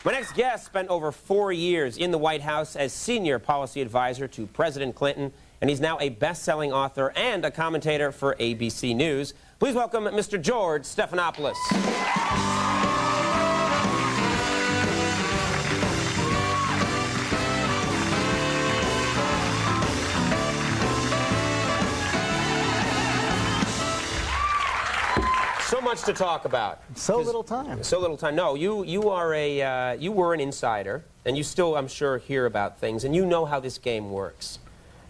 My next guest spent over 4 years in the White House as senior policy advisor to President Clinton, and he's now a best-selling author and a commentator for ABC News. Please welcome Mr. George Stephanopoulos. So much to talk about. So little time. So little time. No, you were an insider, and you still, I'm sure, hear about things, and you know how this game works.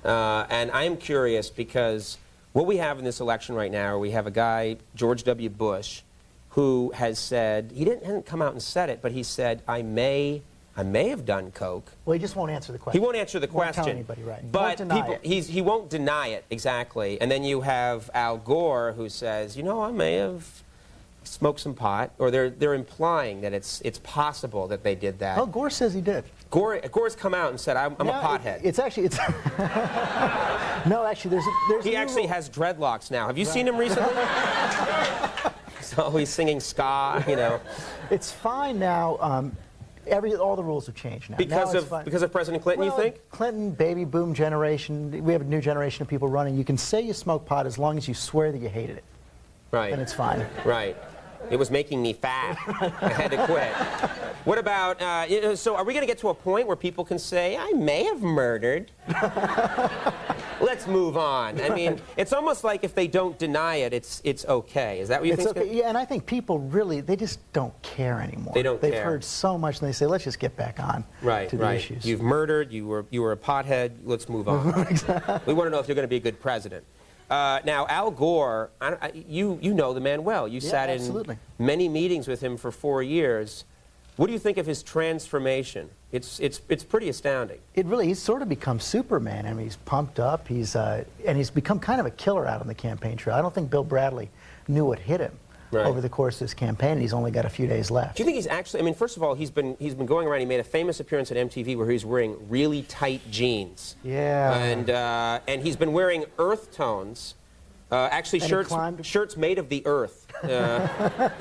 And I am curious because what we have in this election right now, we have a guy, George W. Bush, who has said, he hadn't come out and said it, but he said, I may have done coke. Well, he just won't answer the question. He won't answer the question. Won't tell anybody, right? But Won't deny it. he won't deny it, exactly. And then you have Al Gore who says, you know, I may have smoked some pot, or they're implying that it's possible that they did that. Oh, Gore says he did. Gore's come out and said, I'm a pothead. It's actually, no, actually, there's He actually has dreadlocks now. Have you seen him recently? So he's singing ska, you know. It's fine now. All the rules have changed now. Because of President Clinton, well, you think? Clinton, baby boom generation. We have a new generation of people running. You can say you smoke pot as long as you swear that you hated it. Right. And it's fine. Right. It was making me fat. I had to quit. What about, so are we going to get to a point where people can say, I may have murdered? Let's move on. I mean, it's almost like if they don't deny it, it's okay. Is that what you think? Okay. Yeah, and I think people really, they just don't care anymore. They don't They've care. Heard so much, and they say, let's just get back on to the issues. You've murdered, you were a pothead, let's move on. Exactly. We want to know if you're going to be a good president. Now, Al Gore, you know the man well. You sat in many meetings with him for 4 years. What do you think of his transformation? It's pretty astounding. He's sort of become Superman. I mean, he's pumped up. And he's become kind of a killer out on the campaign trail. I don't think Bill Bradley knew what hit him over the course of this campaign, and he's only got a few days left. Do you think he's actually? I mean, first of all, he's been going around. He made a famous appearance at MTV where he's wearing really tight jeans. Yeah. And he's been wearing earth tones. Actually, shirts made of the earth,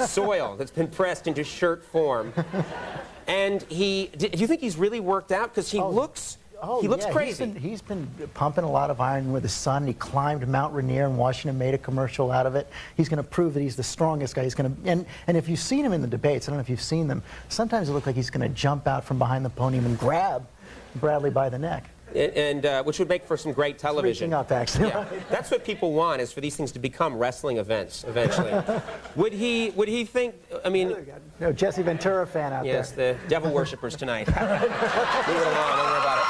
soil that's been pressed into shirt form. And do you think he's really worked out? Because he looks crazy. He's been pumping a lot of iron with his son. He climbed Mount Rainier in Washington, made a commercial out of it. He's going to prove that he's the strongest guy. He's going to, and if you've seen him in the debates, I don't know if you've seen them, sometimes it looks like he's going to jump out from behind the podium and grab Bradley by the neck. And which would make for some great television. Reaching up, actually. Yeah. That's what people want, is for these things to become wrestling events eventually. Would he think? I mean, no, Jesse Ventura fan out there. Yes, the devil worshippers tonight. Move it along. Don't worry about it.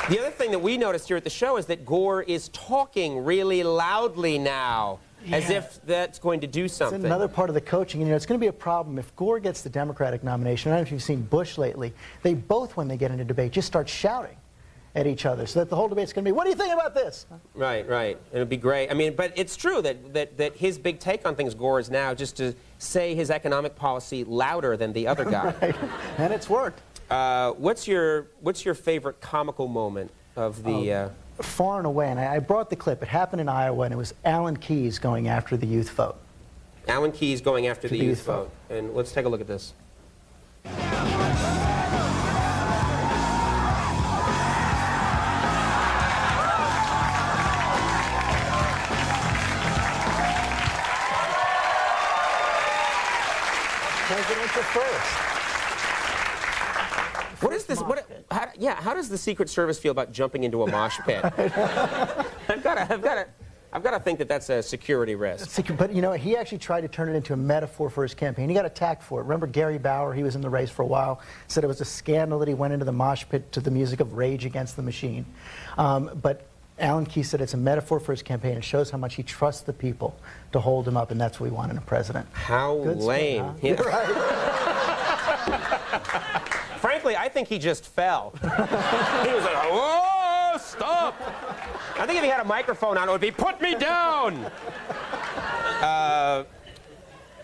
The other thing that we noticed here at the show is that Gore is talking really loudly now. Yeah. As if that's going to do something. It's another part of the coaching. You know, it's going to be a problem if Gore gets the Democratic nomination. I don't know if you've seen Bush lately. They both, when they get into debate, just start shouting at each other, so that the whole debate's going to be, what do you think about this? Right. It would be great. I mean, but it's true that his big take on things, Gore, is now just to say his economic policy louder than the other guy. Right. And it's worked. What's your favorite comical moment of the... Far and away, and I brought the clip. It happened in Iowa, and it was Alan Keyes going after the youth vote. Alan Keyes going after the youth vote. And let's take a look at this. Presidential first. What is this? How does the Secret Service feel about jumping into a mosh pit? I've got to think that that's a security risk. But you know, he actually tried to turn it into a metaphor for his campaign. He got attacked for it. Remember Gary Bauer? He was in the race for a while. Said it was a scandal that he went into the mosh pit to the music of Rage Against the Machine. But Alan Keyes said it's a metaphor for his campaign. It shows how much he trusts the people to hold him up, and that's what we want in a president. How lame. Spin, huh? Yeah. Right. Frankly, I think he just fell. He was like, whoa, stop. I think if he had a microphone on, it would be, put me down.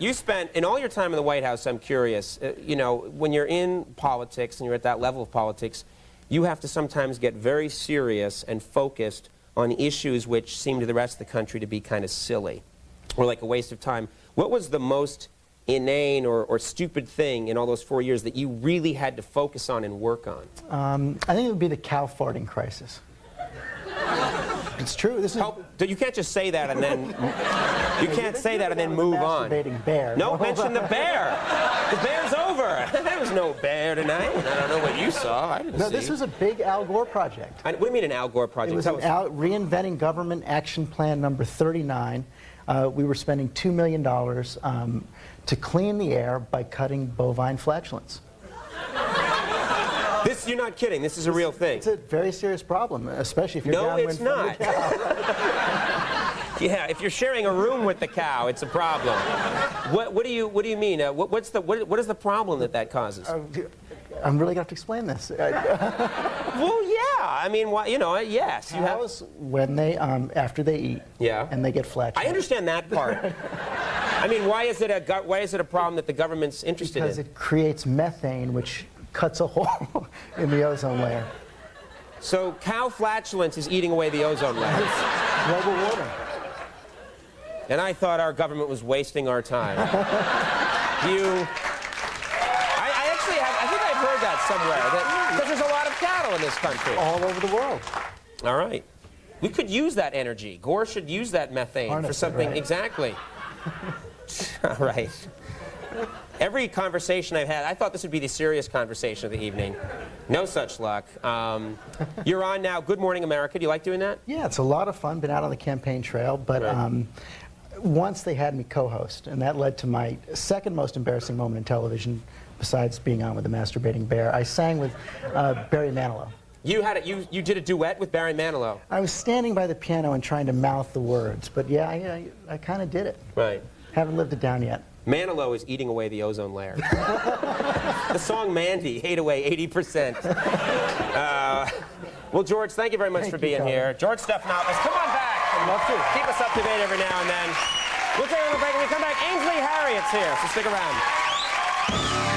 You spent, in all your time in the White House, I'm curious, you know, when you're in politics and you're at that level of politics, you have to sometimes get very serious and focused on issues which seem to the rest of the country to be kind of silly or like a waste of time. What was the most inane or stupid thing in all those 4 years that you really had to focus on and work on? I think it would be the cow farting crisis. It's true. This is. You can't just say that and then you can't say that and then move on. Masturbating bear. No, mention the bear. The bear's over. There was no bear tonight. I don't know what you saw. I didn't see. No, this was a big Al Gore project. What do you mean an Al Gore project? It was Reinventing Government Action Plan number 39. We were spending $2 million to clean the air by cutting bovine flatulence. You're not kidding. This is a real thing. It's a very serious problem, especially if you're downwind from the cow. Yeah, if you're sharing a room with the cow, it's a problem. What do you mean? What is the problem that causes? I'm really going to have to explain this. Well, yeah. I mean, yes. Cows, when they after they eat, and they get flatulence. I understand that part. I mean, why is it a problem that the government's interested in? Because it creates methane, which cuts a hole in the ozone layer. So cow flatulence is eating away the ozone layer. It's global warming. And I thought our government was wasting our time. I think I've heard that somewhere, because there's a lot of cattle in this country. All over the world. All right. We could use that energy. Gore should use that methane for something. Right. Exactly. All right. Every conversation I've had, I thought this would be the serious conversation of the evening. No such luck. You're on now. Good Morning America. Do you like doing that? Yeah, it's a lot of fun. Been out on the campaign trail, but once they had me co-host, and that led to my second most embarrassing moment in television, besides being on with the masturbating bear. I sang with Barry Manilow. You did a duet with Barry Manilow. I was standing by the piano and trying to mouth the words, but yeah, I kind of did it. Right. Haven't lived it down yet. Manilow is eating away the ozone layer. The song Mandy ate away 80%. Well, George, thank you very much for being here. George Stephanopoulos, come on back. I'd love to. Keep us up to date every now and then. We'll take a break. When we come back, Ainsley Harriet's here, so stick around.